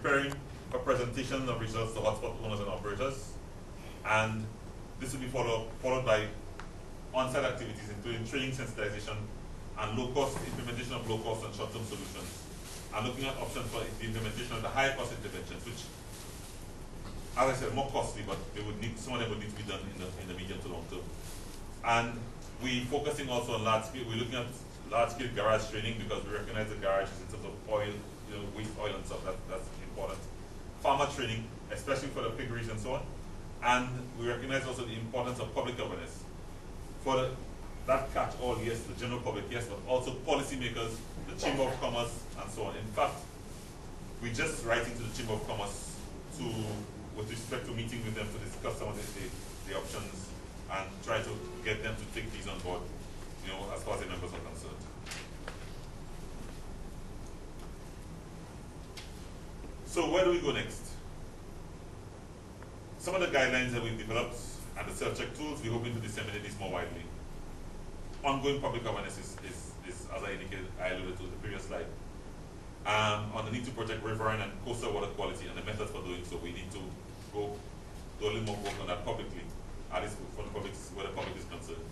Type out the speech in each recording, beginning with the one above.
preparing for presentation of results to hotspot owners and operators, and this will be followed by on-site activities including training, sensitization, and low-cost implementation of low-cost and short-term solutions, and looking at options for the implementation of the high-cost interventions, which, as I said, more costly, but they would need, some of them would need to be done in the medium to long term. And we're focusing also on large-scale. We're looking at large-scale garage training because we recognize the garages in terms of oil, waste oil and stuff. That's important. Farmer training, especially for the piggeries and so on. And we recognize also the importance of public awareness. For that catch-all, yes, the general public, yes, but also policymakers, the Chamber of Commerce, and so on. In fact, we're just writing to the Chamber of Commerce with respect to meeting with them to discuss some of the options and try to get them to take these on board, as far as the members are concerned. So where do we go next? Some of the guidelines that we've developed and the self-check tools, we're hoping to disseminate these more widely. Ongoing public awareness is as I indicated, I alluded to in the previous slide, on the need to protect riverine and coastal water quality and the methods for doing so. We need to do a little more work on that publicly, at least for the public, where the public is concerned.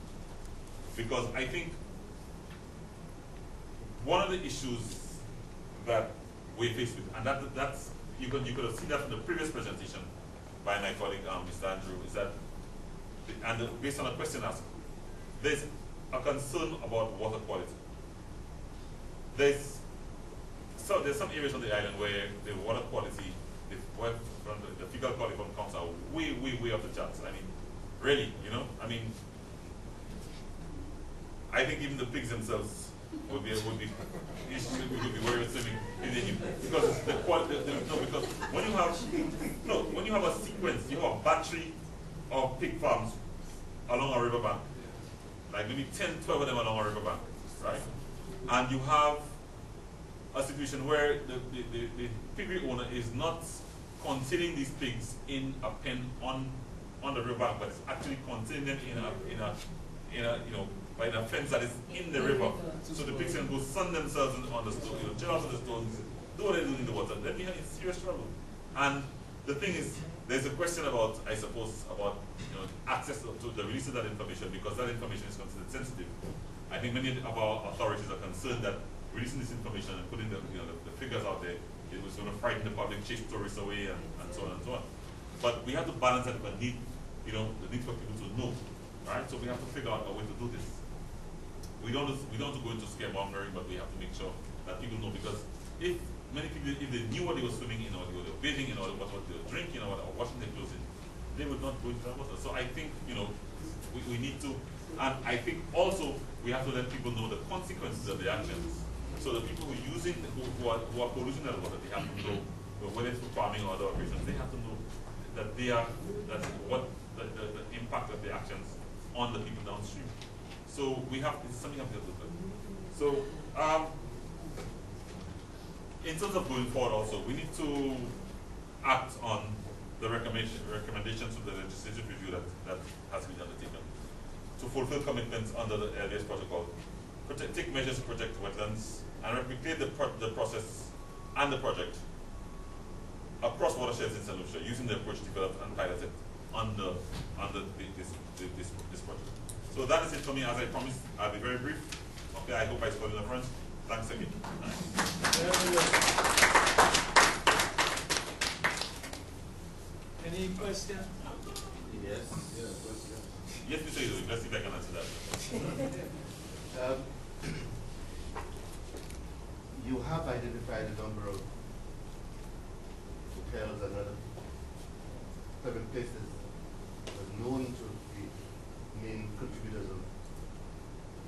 Because I think one of the issues that we face with, and that's you could have seen that from the previous presentation by my colleague Mr. Andrew, is that, based on a question asked, there's a concern about water quality. There's some areas on the island where the water quality, the fecal quality from comes out way off the charts. I mean, really, I think even the pigs themselves would be worried swimming in the because the quality. Because when you have a sequence, you have a battery of pig farms along a riverbank, like maybe 10, 12 of them along a riverbank, right? And you have a situation where the piggery owner is not containing these pigs in a pen on the riverbank, but it's actually containing them in a fence that is in the river. So the pigs can go sun themselves on the stone, chill out on the stones, do what they do in the water. Then we have serious trouble. And the thing is, there's a question about, I suppose, about access to the release of that information, because that information is considered sensitive. I think many of our authorities are concerned that releasing this information and putting the figures out there, it was going to frighten the public, chase tourists away, and so on and so on. But we have to balance that with the need for people to know, right? So we have to figure out a way to do this. We don't have to go into scaremongering, but we have to make sure that people know, because if many people, if they knew what they were swimming in, or they were bathing in, or what they were drinking, or washing their clothes in, they would not go into that water. So I think we need to, and I think also we have to let people know the consequences of their actions. So the people who are polluting that water, they have to know, whether it's for farming or other operations, they have to know that what the impact of their actions on the people downstream. So it's something we have to look at. So in terms of going forward also, we need to act on the recommendations of the legislative review that has been undertaken to fulfill commitments under the LDS protocol, take measures to protect wetlands, and replicate the process and the project across watersheds in Saint Lucia using the approach developed and piloted under this project. So that is it for me. As I promised, I'll be very brief. Okay, I hope I spoiled enough, friends. Thanks again. Any questions? Yes. Yeah, question. Yes, Mr. Ido, let's see if I can answer that. You have identified a number of hotels and other private places that are known to be main contributors of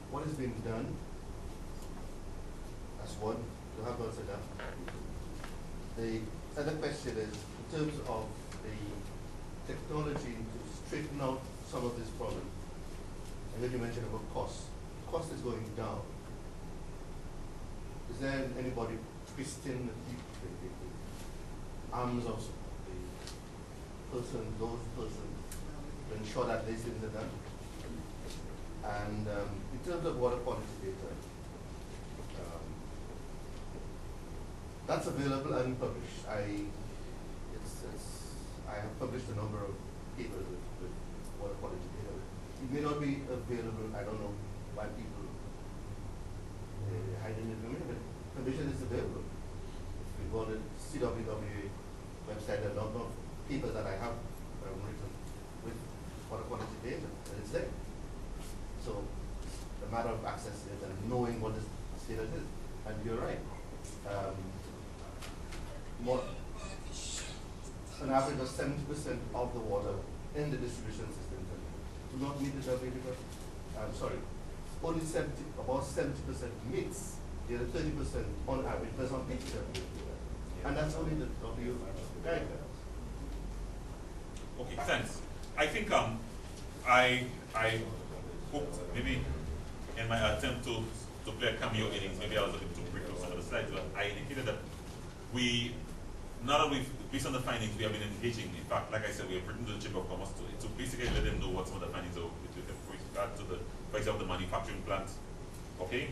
what is being done as one. You have answered that. The other question is, in terms of the technology to straighten out some of this problem, and then you mentioned about cost. Cost is going down. Is there anybody twisting the arms of those persons to ensure that these things are done? And in terms of water quality data, that's available and published. I published a number of papers with water quality data. It may not be available, I don't know why people hiding information, but information is available. If you go on the CWWA website, there are a number of papers that I have written with water quality data, and it's there. So it's a matter of accessing it and knowing what the status is. And you're right. An average of 70% of the water in the distribution system do not meet the WA. Only about 70% meets. The other 30% on average does not meet the WA. And that's only the WA guidelines. Okay, thanks. I think I hope maybe in my attempt to play a cameo innings, maybe I was a little too brief on some of the slides, but I indicated that now that we've, based on the findings, we have been engaging. In fact, like I said, we have written to the Chamber of Commerce to basically let them know what some of the findings are with regard to the, for example, the manufacturing plant, okay?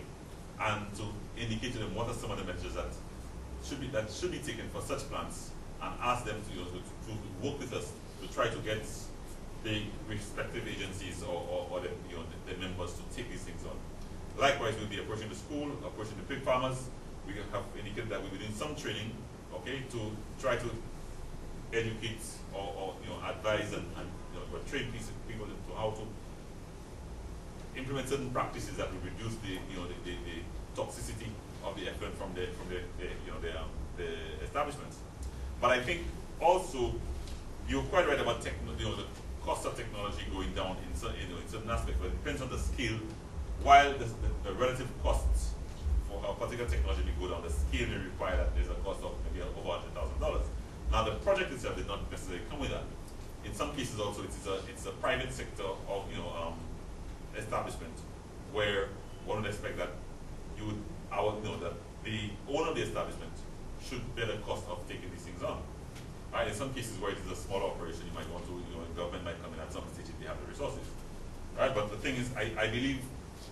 And to indicate to them what are some of the measures that should be taken for such plants, and ask them to work with us to try to get the respective agencies or the members to take these things on. Likewise, we'll be approaching the school, approaching the pig farmers. We have indicated that we'll be doing some training, okay, to try to educate or advise and train people into how to implement certain practices that will reduce the toxicity of the effluent from the establishments. But I think also you're quite right about the cost of technology going down in certain aspects, but it depends on the scale. While the relative costs for a particular technology may go down, the scale may require that there's a cost of maybe over $100,000. Now the project itself did not necessarily come with that. In some cases also it's a private sector of establishment where one would expect that that the owner of the establishment should bear the cost of taking these things on. Right? In some cases where it is a smaller operation, you might want to, the government might come in at some stage if they have the resources. Right? But the thing is, I believe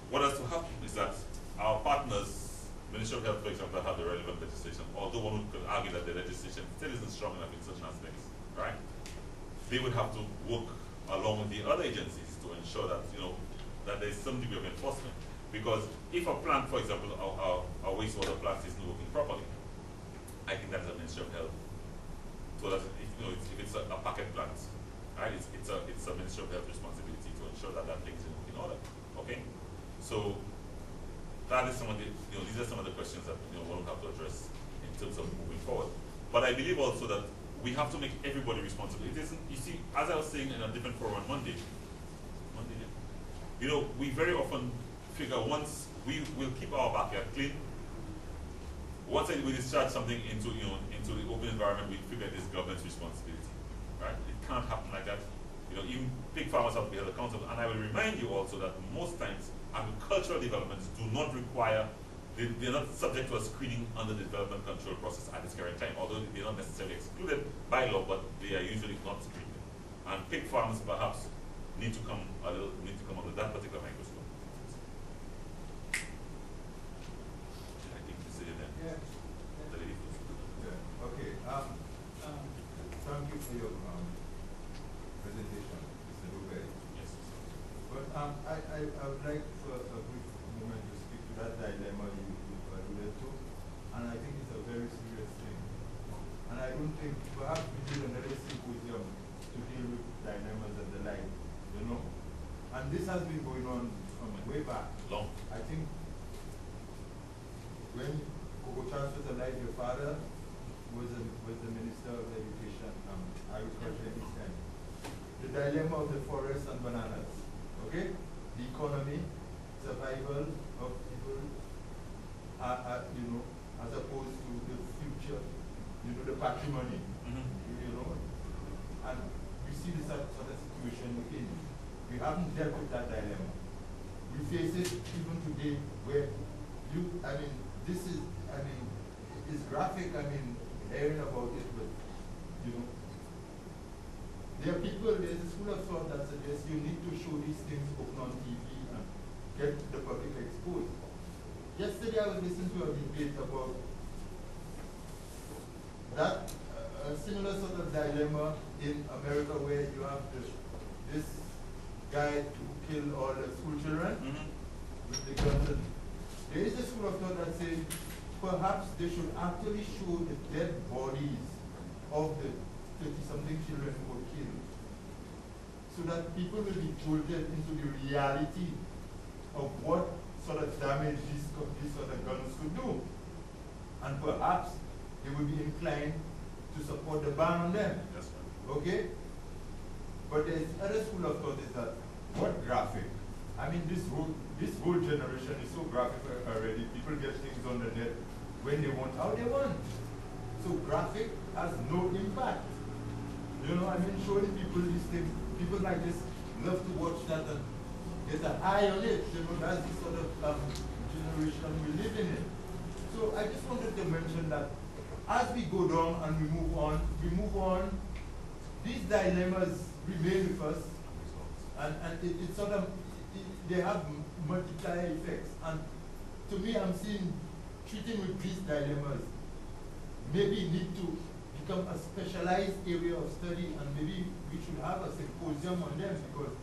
what has to happen is that our partners, Ministry of Health, for example, have the relevant legislation, although one could argue that the legislation still isn't strong enough in certain aspects, right? They would have to work along with the other agencies to ensure that, that there is some degree of enforcement. Because if a plant, for example, our wastewater plant is not working properly, I think that's the Ministry of Health. So that if it's a packet plant, right, it's a Ministry of Health responsibility to ensure that thing is in order. Okay? So that is some of the these are some of the questions that one will have to address in terms of moving forward. But I believe also that we have to make everybody responsible. It isn't, you see, as I was saying in a different forum on Monday, we very often figure once we will keep our backyard clean. Once we discharge something into the open environment, we figure it is government's responsibility, right? It can't happen like that. Even pig farmers have to be held accountable. And I will remind you also that most times agricultural developments do not require, they're not subject to a screening under the development control process at this current time, although they're not necessarily excluded by law, but they are usually not screened. And pig farms perhaps need to come under that particular microscope. I think this is it then. Yeah. The lady first. Yeah. Okay. Thank you for your presentation, Mr. Lubey. Yes. But I would like for a brief moment to speak to that dilemma you alluded to, and I think it's a very serious thing. And I don't think perhaps we need another symposium to deal with dilemmas and the like, And this has been going on from way back. Long. I think when Coco Charles was alive, your father was the Minister of Education, Agriculture at this time. The dilemma of the forest and bananas, okay? The economy, survival of people, as opposed to the future, the patrimony, And we see this sort of situation in. We haven't dealt with that dilemma. We face it even today where it's graphic, hearing about it, but, there are people, there's a school of thought that suggests you need to show these things open on TV and get the public exposed. Yesterday I was listening to a debate about that, a similar sort of dilemma in America where you have this guy who killed all the school children with the guns. And there is a school of thought that says perhaps they should actually show the dead bodies of the 30-something children who were killed, so that people will be jolted into the reality of what sort of damage these sort of guns could do. And perhaps they will be inclined to support the ban on them. That's right. Okay? But there's other school of thought is that what graphic? I mean, this whole generation is so graphic already. People get things on the net when they want, how they want. So graphic has no impact. You know, I mean, showing people these things, people like this love to watch that and get an eye on it. You know, that's the sort of generation we live in. So I just wanted to mention that as we go down and we move on, these dilemmas remain with us, and it sort of, they have multiplier effects. And to me, I'm seeing treating with these dilemmas maybe need to become a specialized area of study, and maybe we should have a symposium on them, because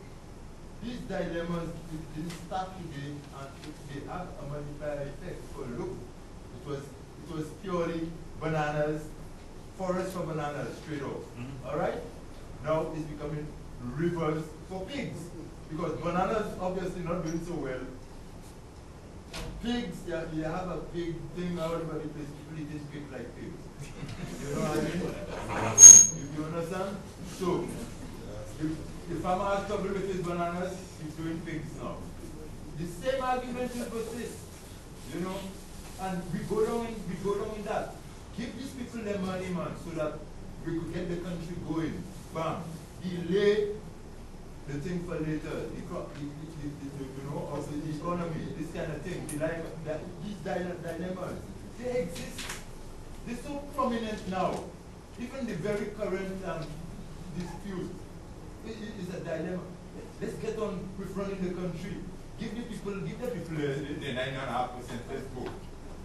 these dilemmas didn't start today, and they have a multiplier effect. For look, it was purely bananas, forest for bananas, straight off. All right? Now it's becoming rivers for pigs, because bananas obviously not doing so well. Pigs, you have a pig thing out of the place, people eat pig like pigs. You know what I mean? You understand? So, if farmer has trouble with his bananas, he's doing pigs now. The same argument will persist, you know, and we go down in that. Give these people their money, man, so that we could get the country going. Bam. Delay the thing for later. You know, also the economy, this kind of thing. These dilemmas, they exist. They're so prominent now. Even the very current dispute is a dilemma. Let's get on with running the country. Give the people the 9.5%, let's go.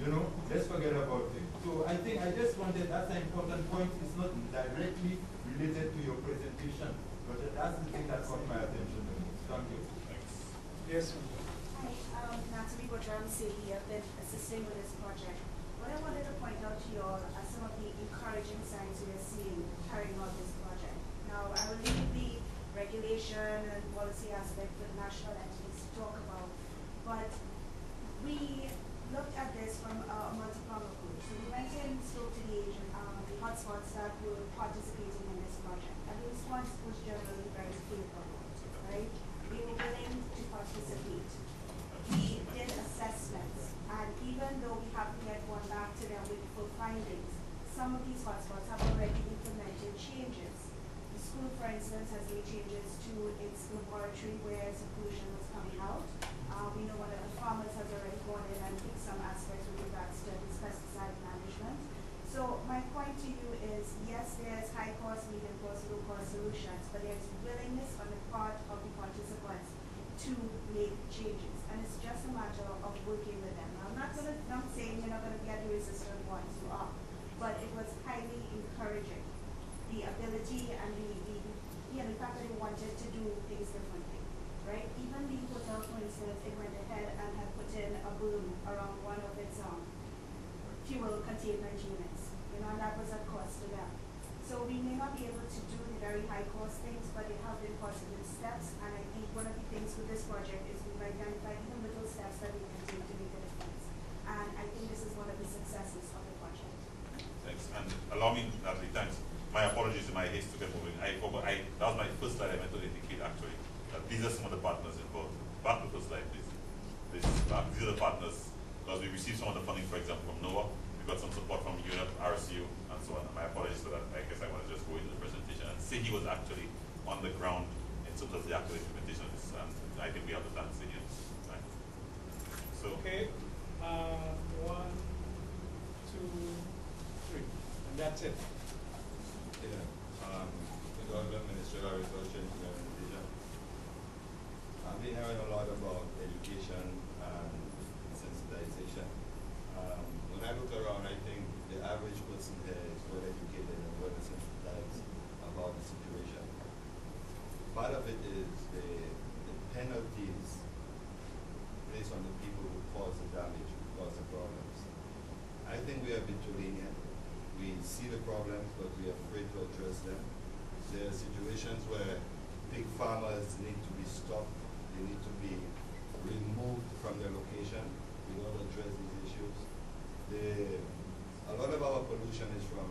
You know, let's forget about it. So I think I just wanted, that's an important point. It's not directly related to your presentation, but that's the thing that caught my attention the most. Thank you. Thanks. Yes. Hi, Natalie Butcher, I'm CEHI. I've been assisting with this project. What I wanted to point out to you all are some of the encouraging signs we are seeing carrying out this project. Now, I will leave the regulation and policy aspect for the national entities to talk about, but we looked at this from a multi-pronged approach. So we went in, spoke to the hotspots that were participating in this project, and the response was generally very favorable, right? They were willing to participate. We did assessments, and even though we haven't yet gone back to them with full findings, some of these hotspots have already implemented changes. The school, for instance, has made changes to its laboratory where seclusion was coming out. We know one of the farmers has already gone in and fixed some aspects with regards to the pesticide management. So my point to you is, yes, there's high cost, medium cost, low cost solutions, but there's willingness on the part of the participants to make changes. And it's just a matter of working with them. Now, I'm not saying you're not going to get the resistant ones, you are, but it was highly encouraging. The ability and the fact that they wanted to do things differently, right? Even the hotel, for instance, it went ahead and had put in a boom around one of its fuel containment units, you know, and that was a cost to them. So we may not be able to do the very high cost things, but they have been positive steps, and I think one of the things with this project is we've identified even little steps that we can take to make a difference. And I think this is one of the successes of the project. Thanks. And allow me, Natalie, thanks. My apologies in my haste to get moving. That was my first slide I meant to indicate actually, that these are some of the partners involved. Back to the first slide, please. These are the partners, because we received some of the funding, for example, from NOAA. We got some support from UNEP, RSU, and so on. And my apologies for that. I guess I want to just go into the presentation and say he was actually on the ground in terms of the actual implementation of this. And I think we have to thank City. Right. So. Okay. 1, 2, 3. And that's it. Yeah. The government Ministry of Agriculture and Implementation. I've been hearing a lot about education and sensitization. When I look around, I think the average person here is well educated and well sensitized part of it is the penalties placed on the people who cause the damage, who cause the problems. I think we are a bit too lenient. We see the problems, but we are afraid to address them. There are situations where pig farmers need to be stopped. They need to be removed from their location. We don't address these issues. A lot of our pollution is from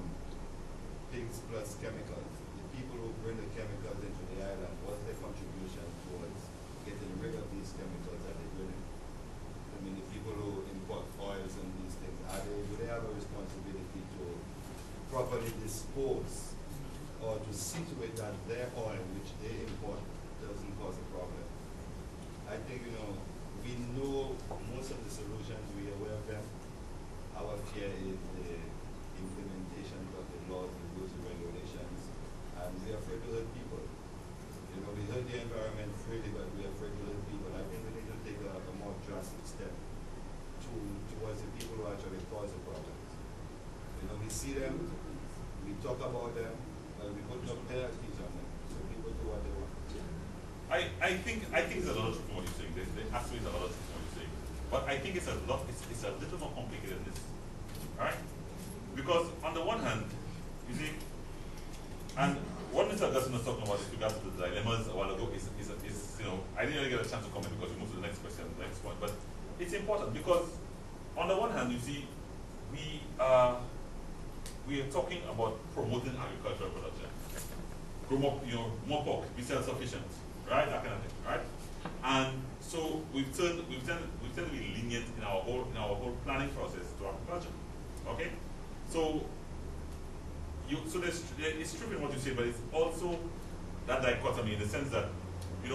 pigs plus chemicals. The people who bring the chemicals into the island, what's their contribution towards getting rid of these chemicals that they bring in? I mean, the people who import oils and these things, do they have a responsibility to properly dispose or to see to it that their oil, which they import, doesn't cause a problem? I think, we know most of the solutions, we are aware of them. Our fear is the implementation of the laws, the rules, and regulations, and we are afraid to hurt people. We hurt the environment freely, but we are afraid to hurt people. I think we need to take a more drastic step towards the people who actually cause the problems. We see them, we talk about them, but we put no penalties on them, so people do what they want. I think there's a lot of truth in what you're saying. There absolutely is a lot of truth in what you're saying. But I think it's a little more complicated than this. Alright? Because on the one hand, you see, and what Mr. Augustine was talking about with regards to the dilemmas a while ago is I didn't really get a chance to comment because we moved to the next question, the next point, but it's important because on the one hand, you see, we are talking about promoting agricultural production. Grow more pork, be self-sufficient, right? That kind of thing, right? And so we've tended to be lenient in our whole planning process to agriculture. Okay? So it's true in what you say, but it's also that dichotomy in the sense that we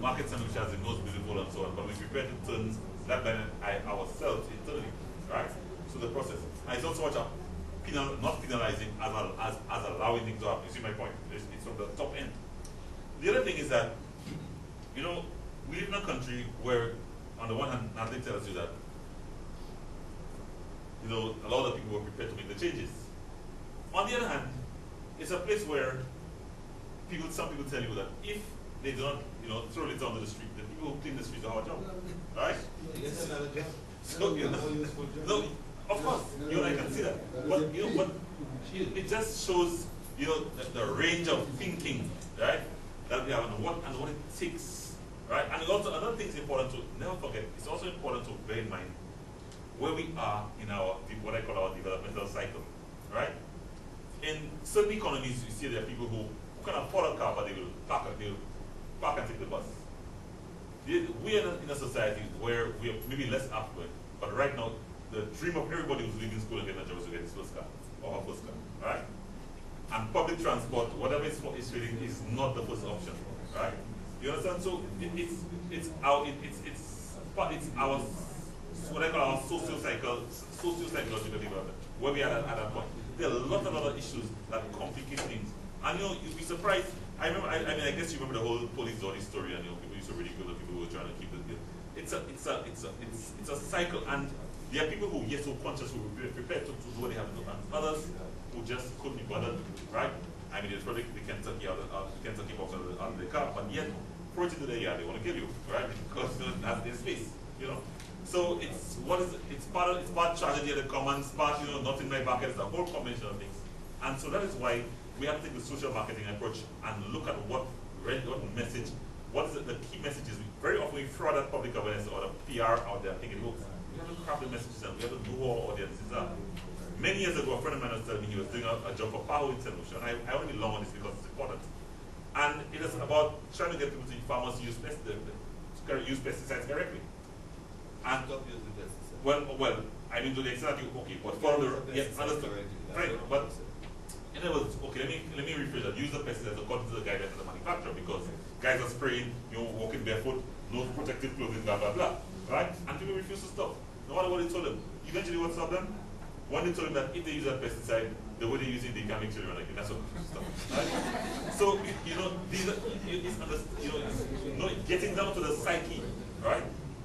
market Saint Lucia as the most beautiful and so on, but we prepare to turn that by ourselves internally, right? So the process. And it's also not penalizing as allowing things to happen. You see my point? It's from the top end. The other thing is that, we live in a country where, on the one hand, nothing tells you that, a lot of people were prepared to make the changes. On the other hand, it's a place where some people tell you that if they do not, throw it onto the street, the people who clean the streets do our job, right? Yes, another job. So, no, of course, you and I can see that. But, it just shows, the range of thinking, right, that we have and what it takes, right? And also, another thing is important to never forget, it's also important to bear in mind where we are in what I call our developmental cycle, right? In certain economies, you see there are people who can afford a car, but they will park and take the bus. We are in a society where we are maybe less affluent, but right now, the dream of everybody who's leaving school and getting a job is to get his first car, or her first car, right? And public transport, whatever it's feeling, is not the first option, right? You understand? So it's our what I call our socio-psychological development, where we are at that point. There are a lot of other issues that complicate things. And you'd be surprised. I guess you remember the whole police Zodi story, and people used to ridicule the people who were trying to keep the deal. It's a cycle, and there are people who so conscious, who are prepared to do what they have to do, and others who just couldn't be bothered, right? It's probably the Kentucky box out of the car, but yet, throw it into the yard, they want to kill you, right? Because that's their space, So it's part tragedy at the commons, part not in my bucket, it's a whole combination of things. And so that is why we have to take the social marketing approach and look at what message, what is the key messages. Very often we throw that public awareness or the PR out there thinking, look, we have to craft the messages and we have to know who our audiences are. Many years ago, a friend of mine was telling me he was doing a job for Paho in Saint Lucia, and I only long on this because it's important. And it is about trying to get people to farmers to use pesticides correctly. And Stop using pesticides. well, to the extent that but follow the understood. Right, but in other words, let me rephrase that. Use the pesticides according to the guidance of the manufacturer, because guys are spraying, walking barefoot, no protective clothing, blah blah blah. Right? And people refuse to stop. No matter what they told them. Eventually what stopped them? When they told them that if they use that pesticide, the way they use it, they can make children again. That's what stuff. Right? So getting down to the psyche, right?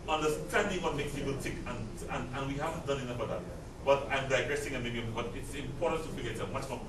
Understanding what makes people tick, and we haven't done enough of that. But I'm digressing, but it's important to figure it's a much more